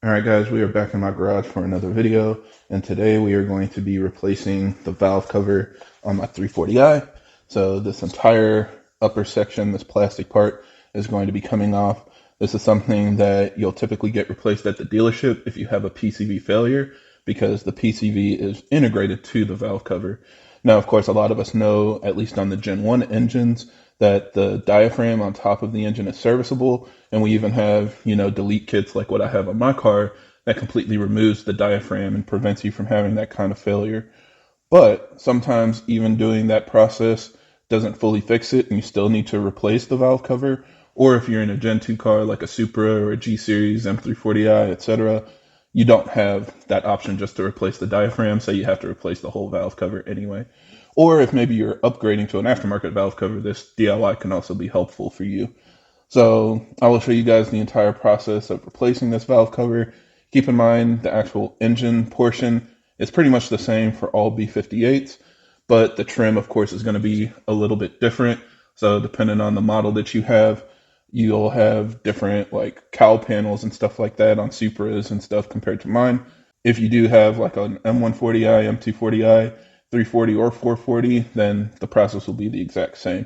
Alright guys, we are back in my garage for another video, and today we are going to be replacing the valve cover on my 340i. So this entire upper section, this plastic part, is going to be coming off. This is something that you'll typically get replaced at the dealership if you have a PCV failure, because the PCV is integrated to the valve cover. Now, of course, a lot of us know, at least on the Gen 1 engines, that the diaphragm on top of the engine is serviceable, and we even have, delete kits like what I have on my car that completely removes the diaphragm and prevents you from having that kind of failure. But sometimes even doing that process doesn't fully fix it, and you still need to replace the valve cover. Or if you're in a Gen 2 car like a Supra or a G Series, M340i, etc., you don't have that option just to replace the diaphragm, so you have to replace the whole valve cover anyway. Or if maybe you're upgrading to an aftermarket valve cover, this DIY can also be helpful for you. So I will show you guys the entire process of replacing this valve cover. Keep in mind the actual engine portion is pretty much the same for all B58s, but the trim, of course, is going to be a little bit different. So depending on the model that you have, you'll have different like cowl panels and stuff like that on Supras and stuff compared to mine. If you do have like an M140i, M240i, 340 or 440, then the process will be the exact same.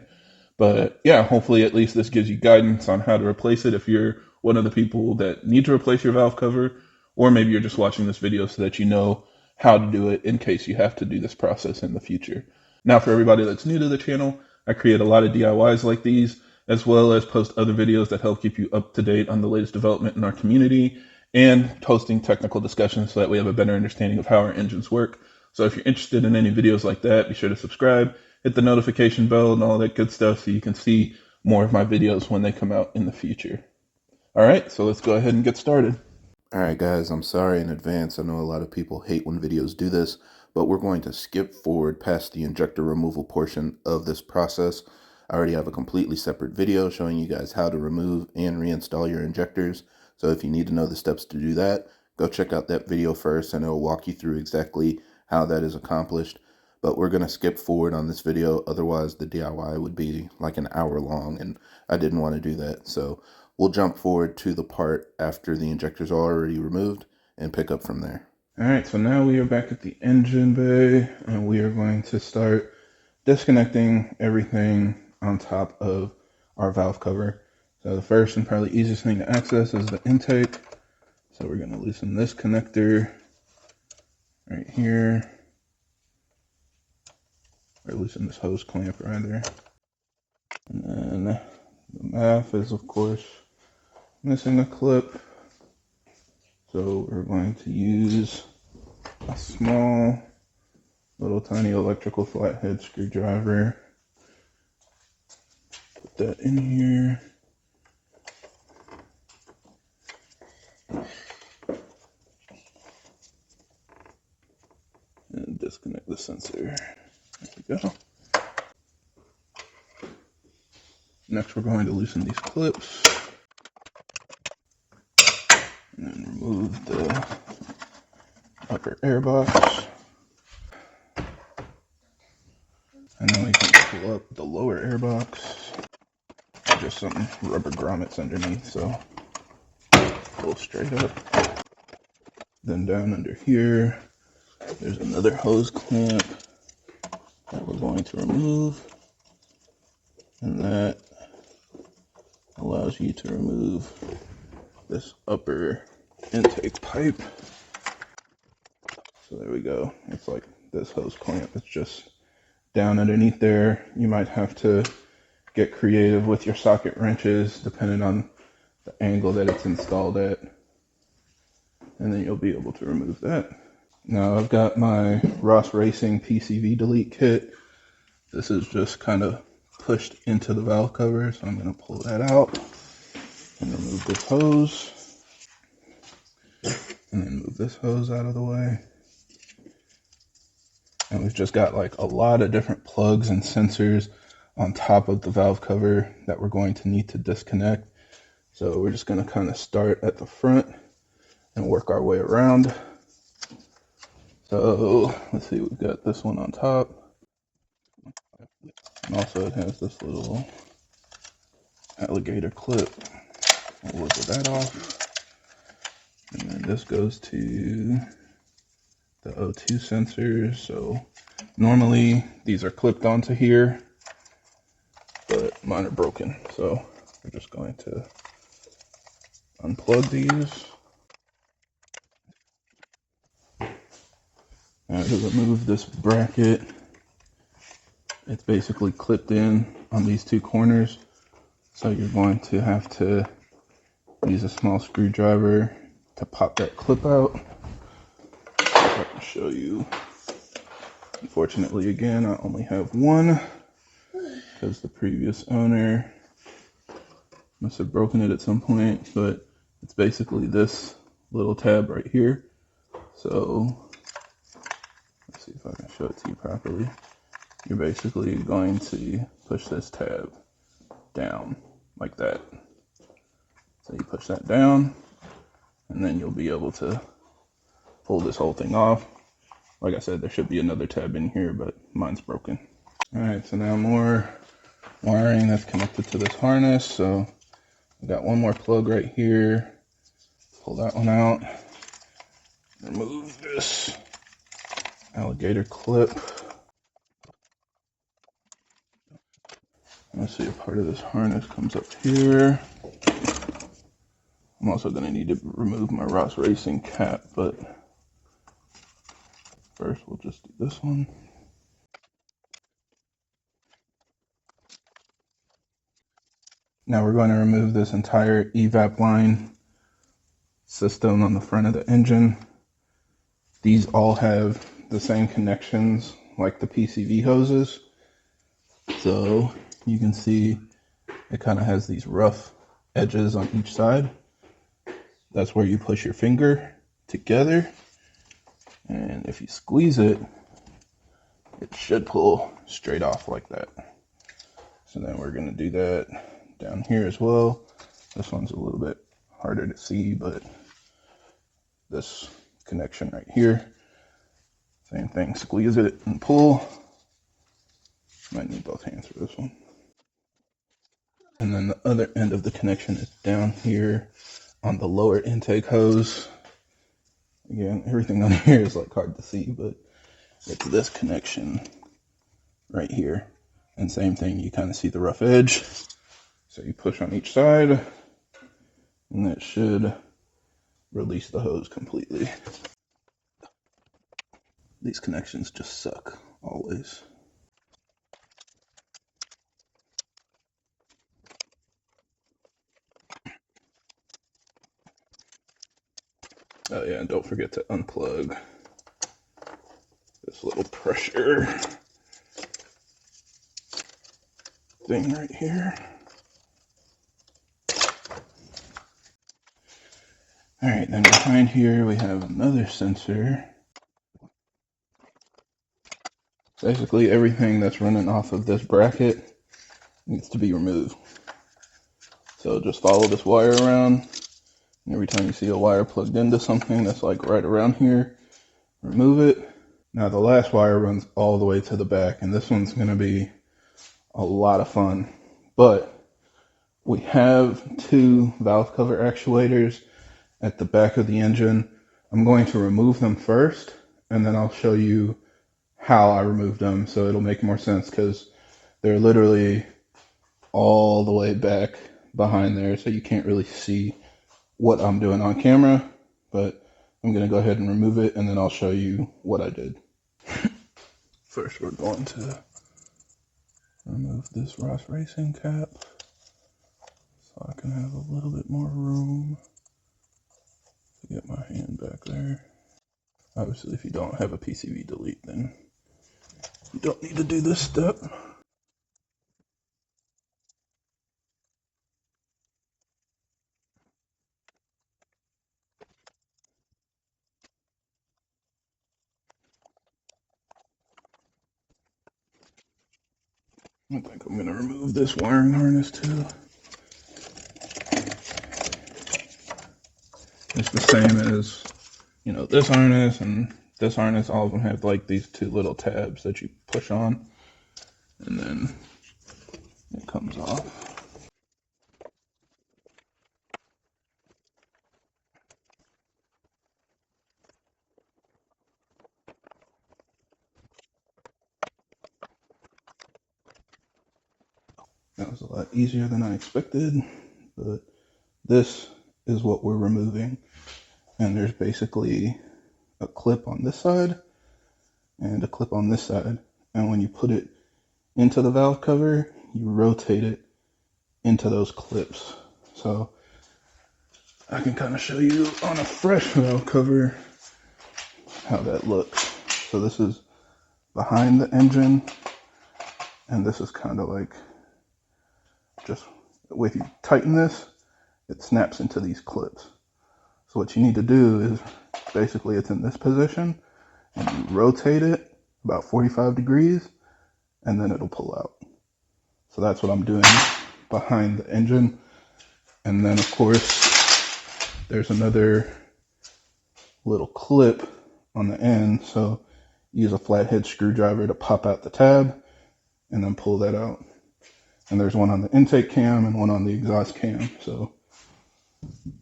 But yeah, hopefully at least this gives you guidance on how to replace it if you're one of the people that need to replace your valve cover, or maybe you're just watching this video so that you know how to do it in case you have to do this process in the future. Now, for everybody that's new to the channel, I create a lot of DIYs like these, as well as post other videos that help keep you up to date on the latest development in our community, and hosting technical discussions so that we have a better understanding of how our engines work. So if you're interested in any videos like that, be sure to subscribe, hit the notification bell and all that good stuff so you can see more of my videos when they come out in the future. All right, so let's go ahead and get started. All right, guys, I'm sorry in advance. I know a lot of people hate when videos do this, but we're going to skip forward past the injector removal portion of this process. I already have a completely separate video showing you guys how to remove and reinstall your injectors. So if you need to know the steps to do that, go check out that video first and it'll walk you through exactly how that is accomplished. But we're going to skip forward on this video. Otherwise, the DIY would be like an hour long, and I didn't want to do that. So we'll jump forward to the part after the injectors are already removed and pick up from there. All right, so now we are back at the engine bay, and we are going to start disconnecting everything on top of our valve cover. So the first and probably easiest thing to access is the intake. So we're going to loosen this connector right here, or loosen this hose clamp rather. And then the MAF is of course missing a clip. So we're going to use a small little tiny electrical flathead screwdriver. Put that in here. And disconnect the sensor. There we go. Next we're going to loosen these clips. And then remove the upper air box. And then we can pull up the lower air box. Just some rubber grommets underneath, so pull straight up. Then down under here, there's another hose clamp that we're going to remove. And that allows you to remove this upper intake pipe. So there we go. It's like this hose clamp. It's just down underneath there. You might have to get creative with your socket wrenches depending on the angle that it's installed at. And then you'll be able to remove that. Now I've got my Ross Racing PCV delete kit. This is just kind of pushed into the valve cover, so I'm going to pull that out and remove this hose. And then move this hose out of the way. And we've just got like a lot of different plugs and sensors on top of the valve cover that we're going to need to disconnect. So we're just going to kind of start at the front and work our way around. So let's see, we've got this one on top. And also it has this little alligator clip. We'll wiggle that off. And then this goes to the O2 sensors. So normally these are clipped onto here, but mine are broken. So we're just going to unplug these. Now to remove this bracket, it's basically clipped in on these two corners. So you're going to have to use a small screwdriver to pop that clip out. I can show you. Unfortunately, again, I only have one because the previous owner must have broken it at some point, but it's basically this little tab right here. So let's see if I can show it to you properly. You're basically going to push this tab down like that. So you push that down, and then you'll be able to pull this whole thing off. Like I said, there should be another tab in here, but mine's broken. All right, so now more wiring that's connected to this harness. So I got one more plug right here. Pull that one out. Remove this alligator clip. Let's see, a part of this harness comes up here. I'm also going to need to remove my Ross Racing cap, but first we'll just do this one. Now we're going to remove this entire Evap line system on the front of the engine. These all have the same connections like the PCV hoses. So you can see it kind of has these rough edges on each side. That's where you push your finger together. And if you squeeze it, it should pull straight off like that. So then we're going to do that down here as well. This one's a little bit harder to see, but this connection right here, same thing, squeeze it and pull. Might need both hands for this one. And then the other end of the connection is down here on the lower intake hose. Again, everything on here is like hard to see, but it's this connection right here. And same thing, you kind of see the rough edge. So you push on each side, and that should release the hose completely. These connections just suck, always. Oh yeah, and don't forget to unplug this little pressure thing right here. All right, then behind here we have another sensor. Basically everything that's running off of this bracket needs to be removed. So just follow this wire around, and every time you see a wire plugged into something that's like right around here, remove it. Now the last wire runs all the way to the back, and this one's gonna be a lot of fun. But we have two valve cover actuators at the back of the engine. I'm going to remove them first, and then I'll show you how I removed them, so it'll make more sense because they're literally all the way back behind there, so you can't really see what I'm doing on camera. But I'm going to go ahead and remove it, and then I'll show you what I did. First, we're going to remove this Ross Racing cap so I can have a little bit more room to get my hand back there. Obviously, if you don't have a PCV delete, then you don't need to do this step. I think I'm going to remove this wiring harness too. It's the same as, you know, this harness and this harness. All of them have like these two little tabs that you push on, and then it comes off. That was a lot easier than I expected, but this is what we're removing. And there's basically a clip on this side and a clip on this side. And when you put it into the valve cover, you rotate it into those clips. So I can kind of show you on a fresh valve cover how that looks. So this is behind the engine, and this is kind of like just, if you tighten this, it snaps into these clips. So what you need to do is basically it's in this position and you rotate it about 45 degrees and then it'll pull out. So that's what I'm doing behind the engine. And then of course there's another little clip on the end. So use a flathead screwdriver to pop out the tab and then pull that out. And there's one on the intake cam and one on the exhaust cam. So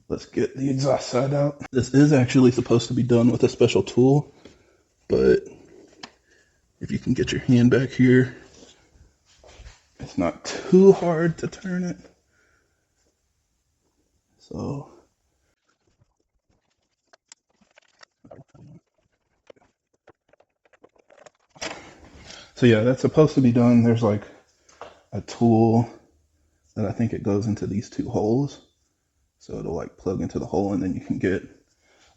let's get the exhaust side out. This is actually supposed to be done with a special tool, but if you can get your hand back here, it's not too hard to turn it. So yeah, that's supposed to be done. There's like a tool that I think it goes into these two holes. So it'll like plug into the hole and then you can get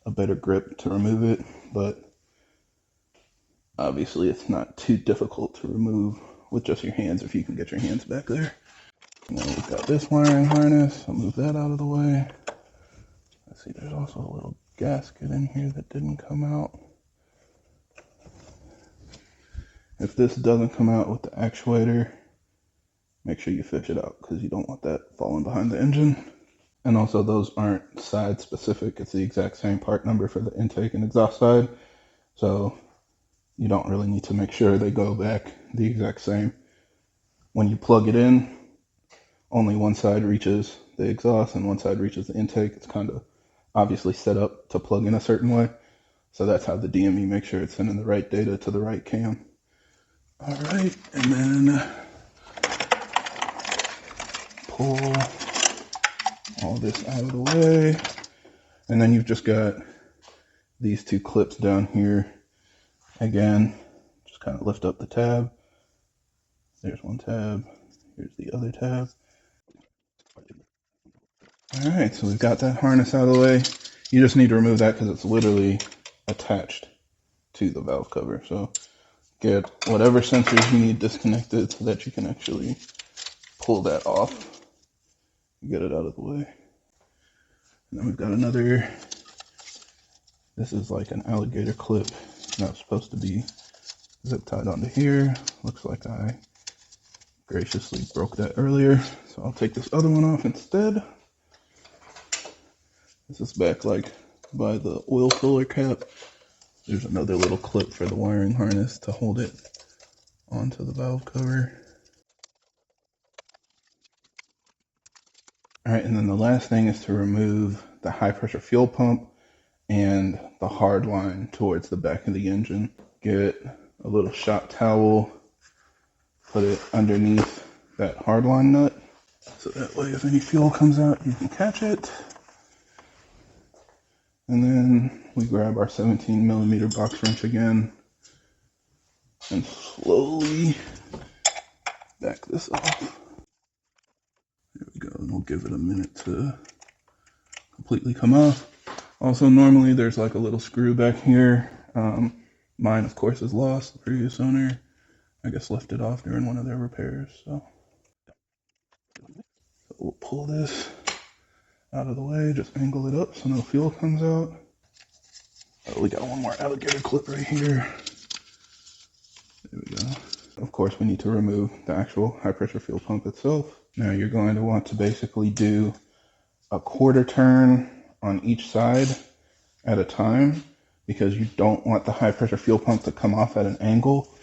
a better grip to remove it. But obviously it's not too difficult to remove with just your hands if you can get your hands back there. And then we've got this wiring harness. I'll move that out of the way. Let's see, there's also a little gasket in here that didn't come out. If this doesn't come out with the actuator, make sure you fish it out because you don't want that falling behind the engine. And also those aren't side specific. It's the exact same part number for the intake and exhaust side. So you don't really need to make sure they go back the exact same. When you plug it in, only one side reaches the exhaust and one side reaches the intake. It's kind of obviously set up to plug in a certain way. So that's how the DME makes sure it's sending the right data to the right cam. All right, and then pull all this out of the way. And then you've just got these two clips down here. Again, just kind of lift up the tab. There's one tab. Here's the other tab. All right, so we've got that harness out of the way. You just need to remove that because it's literally attached to the valve cover. So get whatever sensors you need disconnected so that you can actually pull that off. Get it out of the way. And then we've got another, this is like an alligator clip. Not supposed to be zip tied onto here. Looks like I graciously broke that earlier. So I'll take this other one off instead. This is back like by the oil filler cap. There's another little clip for the wiring harness to hold it onto the valve cover. All right, and then the last thing is to remove the high pressure fuel pump and the hard line towards the back of the engine. Get a little shop towel, put it underneath that hard line nut, so that way if any fuel comes out, you can catch it. And then we grab our 17mm box wrench again and slowly back this off. There we go, and we'll give it a minute to completely come off. Also, normally there's like a little screw back here. Mine, of course, is lost. The previous owner, I guess, left it off during one of their repairs. So we'll pull this out of the way, just angle it up so no fuel comes out. Oh, we got one more alligator clip right here. There we go. Of course, we need to remove the actual high pressure fuel pump itself. Now you're going to want to basically do a quarter turn on each side at a time because you don't want the high pressure fuel pump to come off at an angle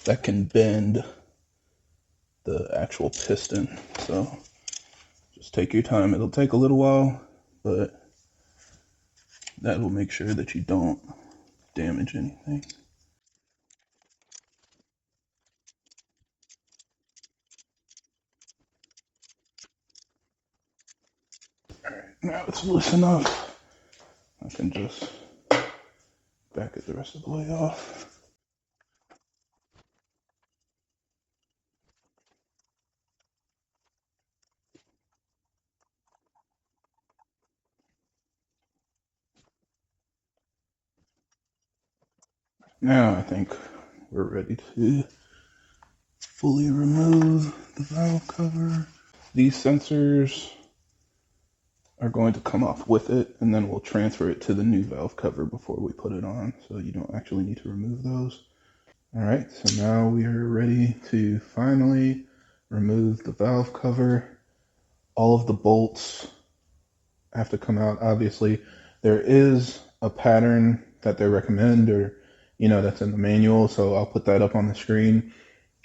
that can bend the actual piston. So just take your time. It'll take a little while, but that will make sure that you don't damage anything. Now it's loose enough. I can just back it the rest of the way off. Now I think we're ready to fully remove the valve cover. These sensors are going to come off with it, and then we'll transfer it to the new valve cover before we put it on, so you don't actually need to remove those. All right, so now we are ready to finally remove the valve cover. All of the bolts have to come out. Obviously, there is a pattern that they recommend, or that's in the manual, so I'll put that up on the screen.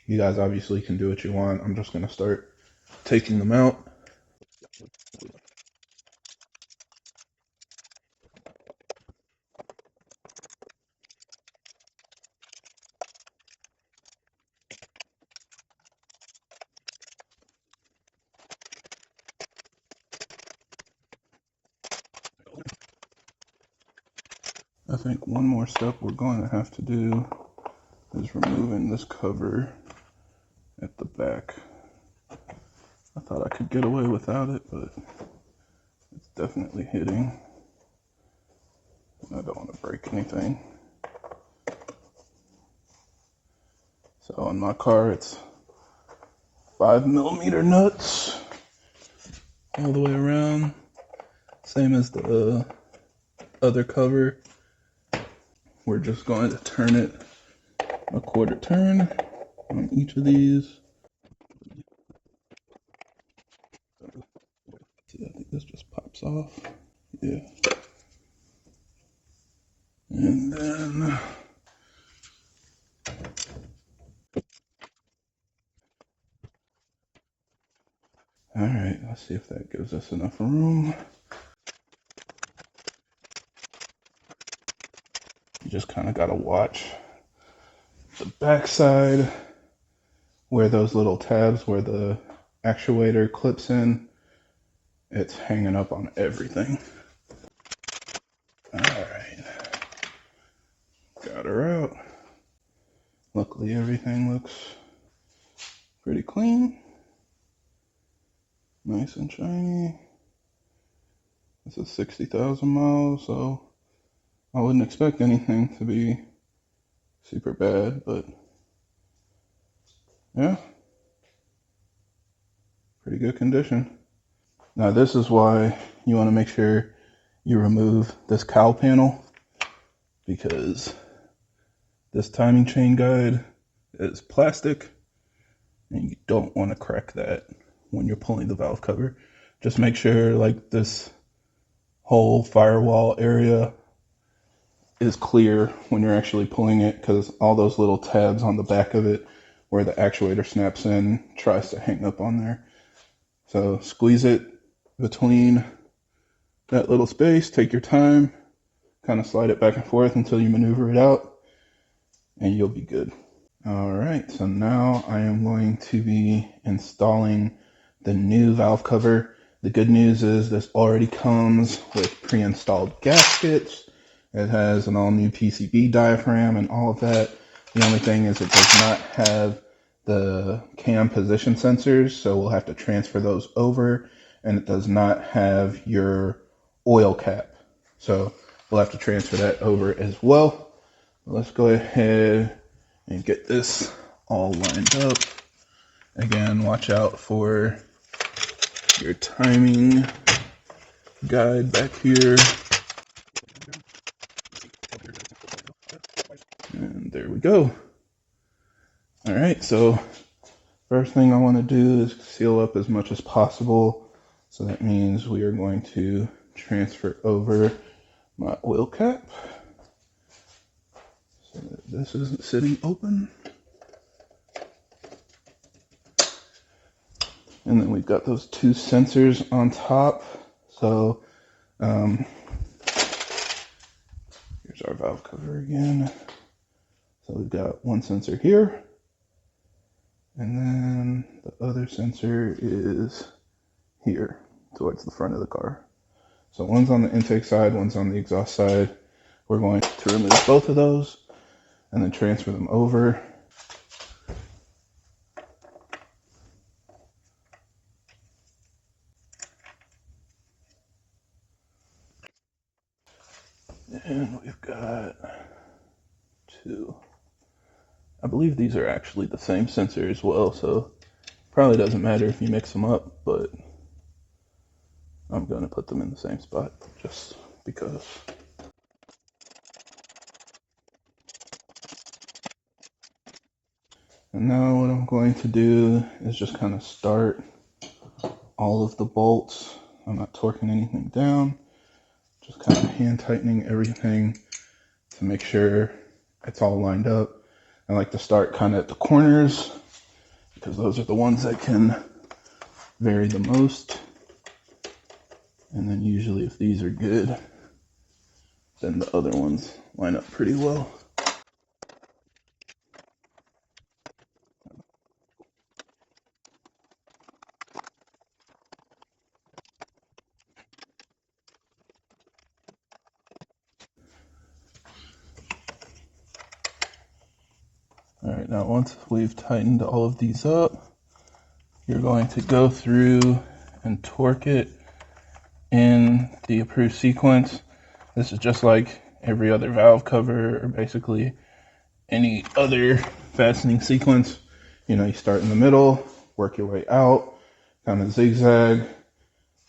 You guys obviously can do what you want. I'm just going to start taking them out. I think one more step we're going to have to do is removing this cover at the back. I thought I could get away without it, but it's definitely hitting. I don't want to break anything. So on my car, it's 5mm nuts all the way around, same as the other cover. We're just going to turn it a quarter turn on each of these. See, I think this just pops off. Yeah. And then all right, let's see if that gives us enough room. You just kind of got to watch the backside where those little tabs where the actuator clips in. It's hanging up on everything. All right, got her out. Luckily, everything looks pretty clean. Nice and shiny. This is 60,000 miles, so I wouldn't expect anything to be super bad, but yeah, pretty good condition. Now this is why you want to make sure you remove this cowl panel, because this timing chain guide is plastic and you don't want to crack that when you're pulling the valve cover. Just make sure like this whole firewall area is clear when you're actually pulling it, because all those little tabs on the back of it where the actuator snaps in tries to hang up on there. So squeeze it between that little space, take your time, kind of slide it back and forth until you maneuver it out, and you'll be good. All right, so now I am going to be installing the new valve cover. The good news is this already comes with pre-installed gaskets. It has an all-new PCB diaphragm and all of that. The only thing is it does not have the cam position sensors, so we'll have to transfer those over, and it does not have your oil cap, so we'll have to transfer that over as well. Let's go ahead and get this all lined up. Again, watch out for your timing guide back here. And there we go. All right, so first thing I want to do is seal up as much as possible. So that means we are going to transfer over my oil cap so that this isn't sitting open. And then we've got those two sensors on top. So here's our valve cover again. So we've got one sensor here, and then the other sensor is here towards the front of the car. So one's on the intake side, one's on the exhaust side. We're going to remove both of those and then transfer them over. And we've got two. I believe these are actually the same sensor as well, so probably doesn't matter if you mix them up, but I'm going to put them in the same spot just because. And now what I'm going to do is just kind of start all of the bolts. I'm not torquing anything down, just kind of hand tightening everything to make sure it's all lined up. I like to start kind of at the corners because those are the ones that can vary the most. And then usually if these are good, then the other ones line up pretty well. All right, now once we've tightened all of these up, you're going to go through and torque it in the approved sequence. This is just like every other valve cover or basically any other fastening sequence. You know, you start in the middle, work your way out, kind of zigzag.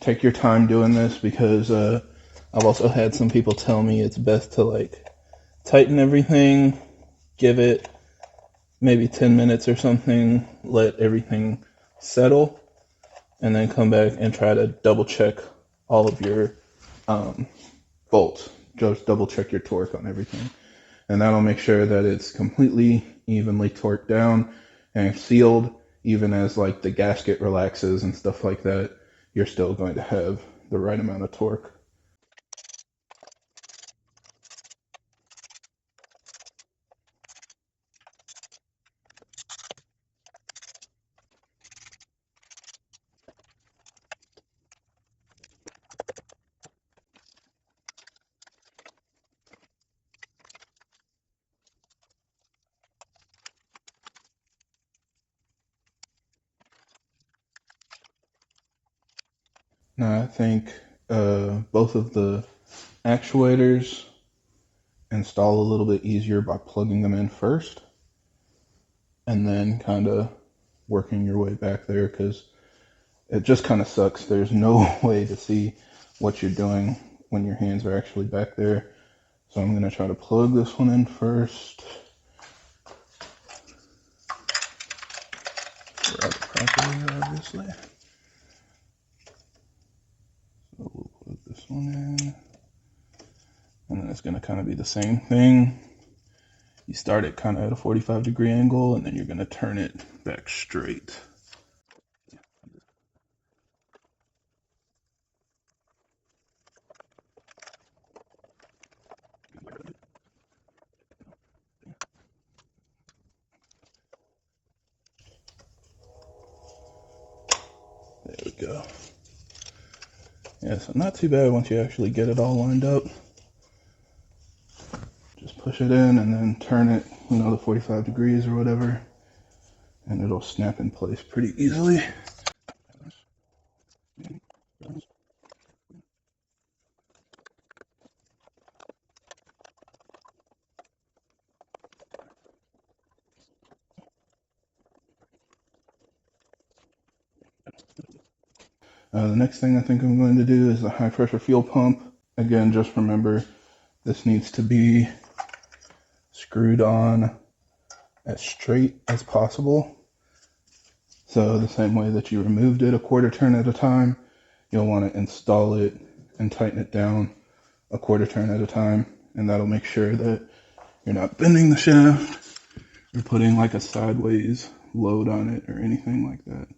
Take your time doing this because I've also had some people tell me it's best to like tighten everything, give it maybe 10 minutes or something, let everything settle, and then come back and try to double check all of your bolts. Just double check your torque on everything. And that'll make sure that it's completely evenly torqued down and sealed. Even as like the gasket relaxes and stuff like that, you're still going to have the right amount of torque. Now I think both of the actuators install a little bit easier by plugging them in first and then kind of working your way back there because it just kind of sucks. There's no way to see what you're doing when your hands are actually back there. So I'm going to try to plug this one in first. Route it properly, obviously. So we'll plug this one in. And then it's going to kind of be the same thing. You start it kind of at a 45-degree angle, and then you're going to turn it back straight. There we go. Yeah, so not too bad once you actually get it all lined up. Just push it in and then turn it, you know, the 45 degrees or whatever, and it'll snap in place pretty easily. The next thing I think I'm going to do is the high pressure fuel pump. Again, just remember this needs to be screwed on as straight as possible. So the same way that you removed it a quarter turn at a time, you'll want to install it and tighten it down a quarter turn at a time. And that'll make sure that you're not bending the shaft or putting like a sideways load on it or anything like that.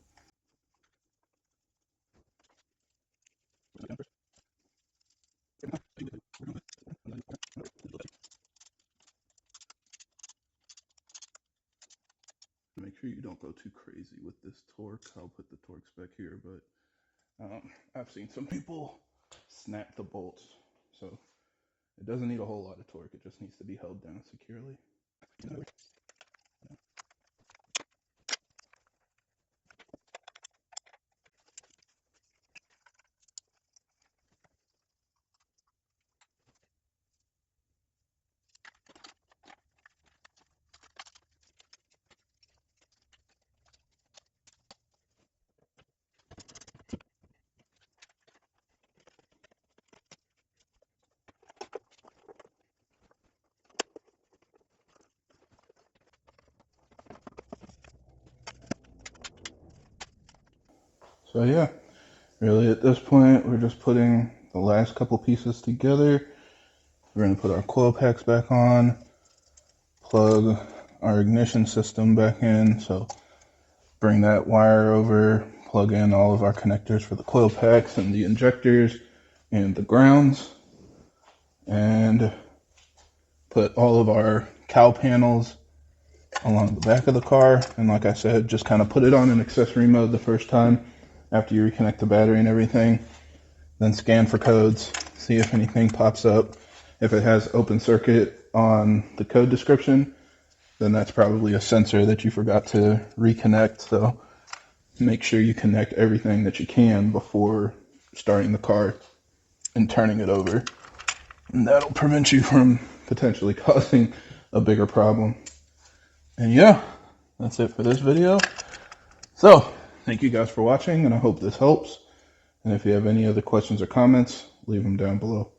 Make sure you don't go too crazy with this torque. I'll put the torque spec here, but I've seen some people snap the bolts. So it doesn't need a whole lot of torque. It just needs to be held down securely. So yeah, really at this point, we're just putting the last couple pieces together. We're going to put our coil packs back on, plug our ignition system back in. So bring that wire over, plug in all of our connectors for the coil packs and the injectors and the grounds, and put all of our cowl panels along the back of the car. And like I said, just kind of put it on in accessory mode the first time after you reconnect the battery and everything. Then scan for codes, see if anything pops up. If it has open circuit on the code description, then that's probably a sensor that you forgot to reconnect. So make sure you connect everything that you can before starting the car and turning it over. And that'll prevent you from potentially causing a bigger problem. And yeah, that's it for this video. So thank you guys for watching, and I hope this helps. And if you have any other questions or comments, leave them down below.